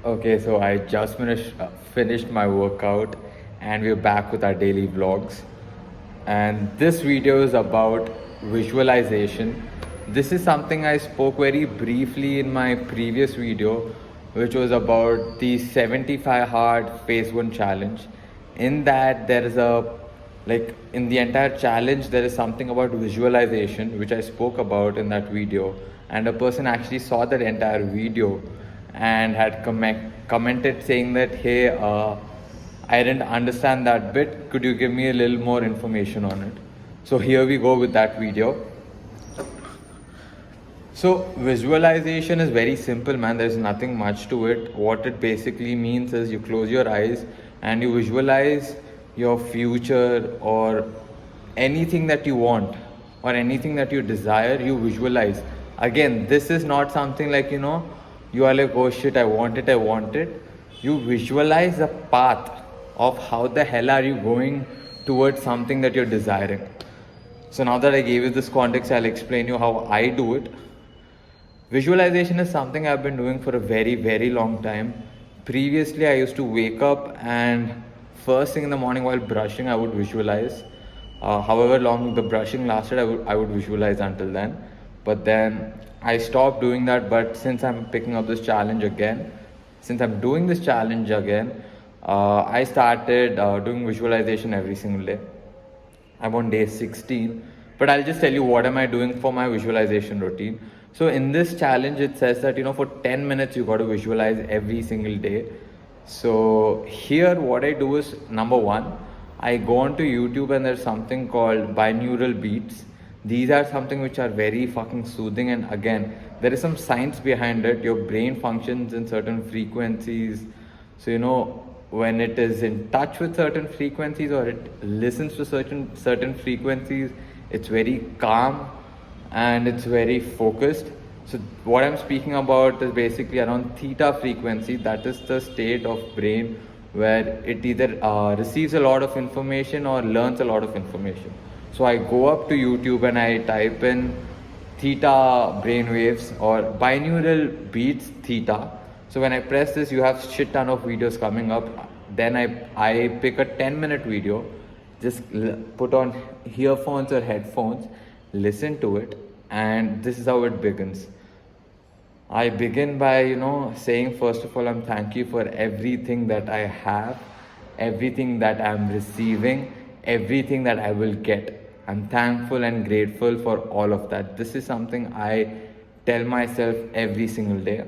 Okay, so I just finished my workout, and we're back with our daily vlogs. And this video is about visualization. This is something I spoke very briefly in my previous video, which was about the 75 hard phase 1 challenge. In that, there is in the entire challenge, there is something about visualization, which I spoke about in that video. And a person actually saw that entire video and had commented saying that, hey, I didn't understand that bit. Could you give me a little more information on it? So here we go with that video. So visualization is very simple, man. There's nothing much to it. What it basically means is you close your eyes and you visualize your future or anything that you want or anything that you desire, you visualize. Again, this is not something like, you are like, oh shit, I want it, I want it. You visualize the path of how the hell are you going towards something that you're desiring. So now that I gave you this context, I'll explain you how I do it. Visualization is something I've been doing for a very, very long time. Previously, I used to wake up and first thing in the morning while brushing, I would visualize. However long the brushing lasted, I would visualize until then. But then I stopped doing that. But since I'm picking up this challenge again, since I'm doing this challenge again, I started doing visualization every single day. I'm on day 16, but I'll just tell you what am I doing for my visualization routine. So in this challenge, it says that, for 10 minutes, you got to visualize every single day. So here, what I do is, number one, I go onto YouTube and there's something called binaural beats. These are something which are very fucking soothing. And again, there is some science behind it. Your brain functions in certain frequencies. So, when it is in touch with certain frequencies or it listens to certain frequencies, it's very calm and it's very focused. So what I'm speaking about is basically around theta frequency. That is the state of brain where it either receives a lot of information or learns a lot of information. So I go up to YouTube and I type in theta brainwaves or binaural beats theta. So when I press this, you have shit ton of videos coming up. Then I pick a 10-minute video, just put on earphones or headphones, listen to it, and this is how it begins. I begin by, saying, first of all, I'm thank you for everything that I have, everything that I'm receiving, everything that I will get. I'm thankful and grateful for all of that. This is something I tell myself every single day.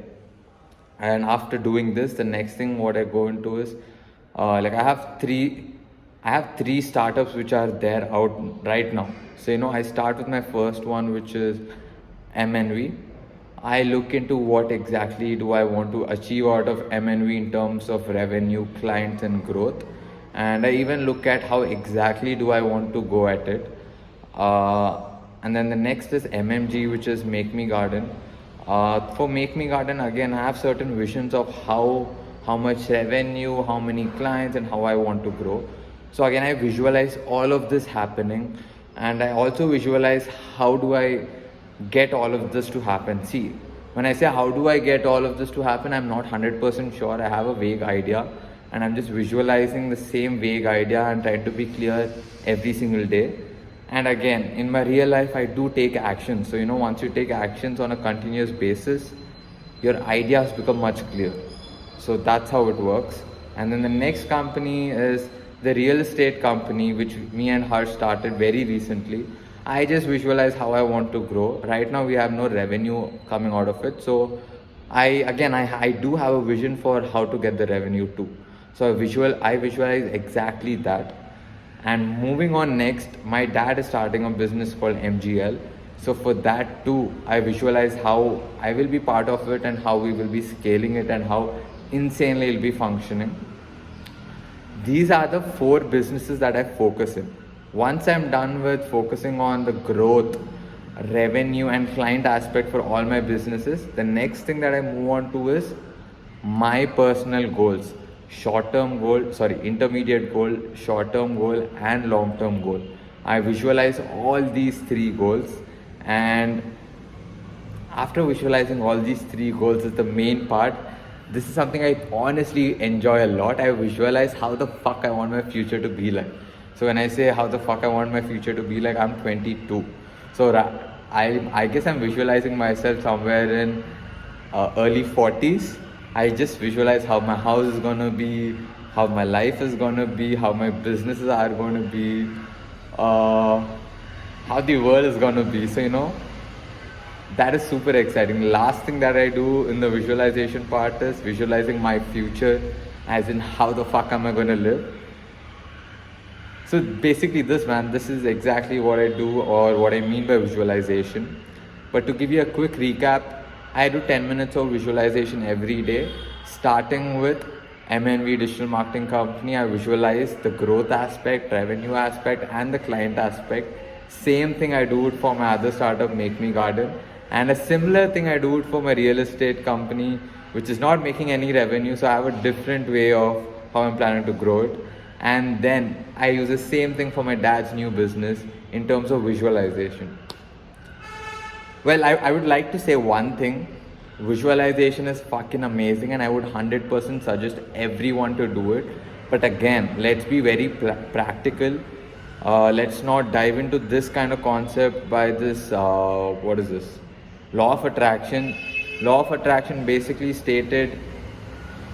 And after doing this, the next thing what I go into is, I have three startups which are there out right now. So, I start with my first one, which is MNV. I look into what exactly do I want to achieve out of MNV in terms of revenue, clients and growth. And I even look at how exactly do I want to go at it. And then the next is MMG, which is Make Me Garden. For Make Me Garden, again, I have certain visions of how much revenue, how many clients, and how I want to grow. So again, I visualize all of this happening, and I also visualize how do I get all of this to happen. See, when I say how do I get all of this to happen, I'm not 100% sure. I have a vague idea, and I'm just visualizing the same vague idea and trying to be clear every single day. And again, in my real life, I do take action. So, once you take actions on a continuous basis, your ideas become much clearer. So that's how it works. And then the next company is the real estate company, which me and Harsh started very recently. I just visualize how I want to grow. Right now, we have no revenue coming out of it. So I do have a vision for how to get the revenue too. So I visualize exactly that. And moving on next, my dad is starting a business called MGL. So for that too, I visualize how I will be part of it and how we will be scaling it and how insanely it'll be functioning. These are the 4 businesses that I focus in. Once I'm done with focusing on the growth, revenue and client aspect for all my businesses, the next thing that I move on to is my personal goals. Intermediate goal, short-term goal and long-term goal. I visualize all these 3 goals, and after visualizing all these 3 goals is the main part. this is something I honestly enjoy a lot. I visualize how the fuck I want my future to be like. So when I say how the fuck I want my future to be like, I'm 22. So I guess I'm visualizing myself somewhere in early 40s. I just visualize how my house is gonna be, how my life is gonna be, how my businesses are gonna be, how the world is gonna be. So that is super exciting. Last thing that I do in the visualization part is visualizing my future, as in how the fuck am I gonna live. So basically this is exactly what I do or what I mean by visualization. But to give you a quick recap, I do 10 minutes of visualization every day, starting with MNV Digital Marketing Company. I visualize the growth aspect, revenue aspect, and the client aspect. Same thing I do it for my other startup, Make Me Garden. And a similar thing I do it for my real estate company, which is not making any revenue. So I have a different way of how I'm planning to grow it. And then I use the same thing for my dad's new business in terms of visualization. Well, I would like to say one thing. Visualization is fucking amazing, and I would 100% suggest everyone to do it. But again, let's be very practical. Let's not dive into this kind of concept by this, what is this? Law of attraction. Law of attraction basically stated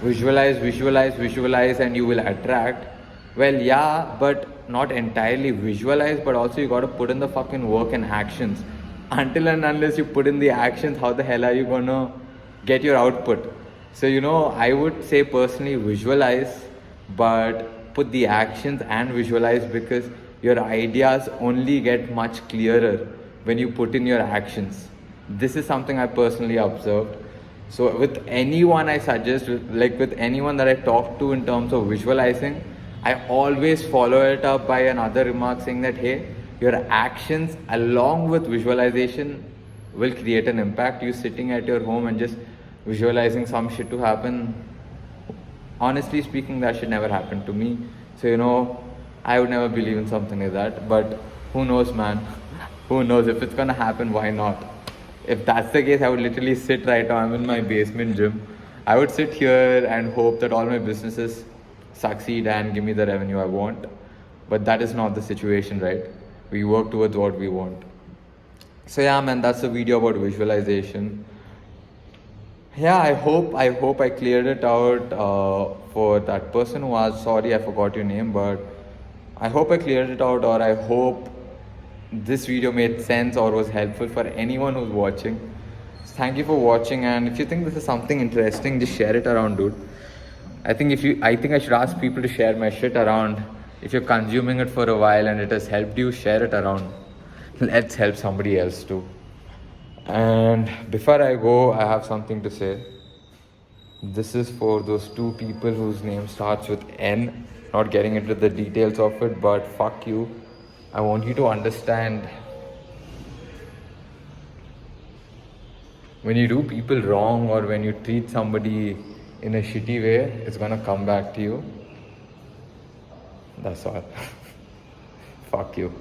visualize, visualize, visualize, and you will attract. Well, yeah, but not entirely visualize, but also you gotta put in the fucking work and actions. Until and unless you put in the actions, how the hell are you gonna get your output? So I would say personally visualize, but put the actions and visualize, because your ideas only get much clearer when you put in your actions. This is something I personally observed. So with anyone I suggest, with anyone that I talk to in terms of visualizing, I always follow it up by another remark saying that, hey, your actions along with visualization will create an impact. You sitting at your home and just visualizing some shit to happen, honestly speaking, that should never happen to me. So I would never believe in something like that. But who knows, man? Who knows? If it's gonna happen, why not? If that's the case, I would literally sit right now. I'm in my basement gym. I would sit here and hope that all my businesses succeed and give me the revenue I want. But that is not the situation, right? We work towards what we want. So yeah, man, that's the video about visualization. Yeah, I hope I cleared it out for that person who asked. Sorry, I forgot your name, but I hope I cleared it out, or I hope this video made sense or was helpful for anyone who's watching. Thank you for watching, and if you think this is something interesting, just share it around, dude. I think I should ask people to share my shit around. If you're consuming it for a while and it has helped you, share it around. Let's help somebody else too. And before I go, I have something to say. This is for those two people whose name starts with N. Not getting into the details of it, but fuck you. I want you to understand, when you do people wrong or when you treat somebody in a shitty way, it's gonna come back to you. That's all. Fuck you.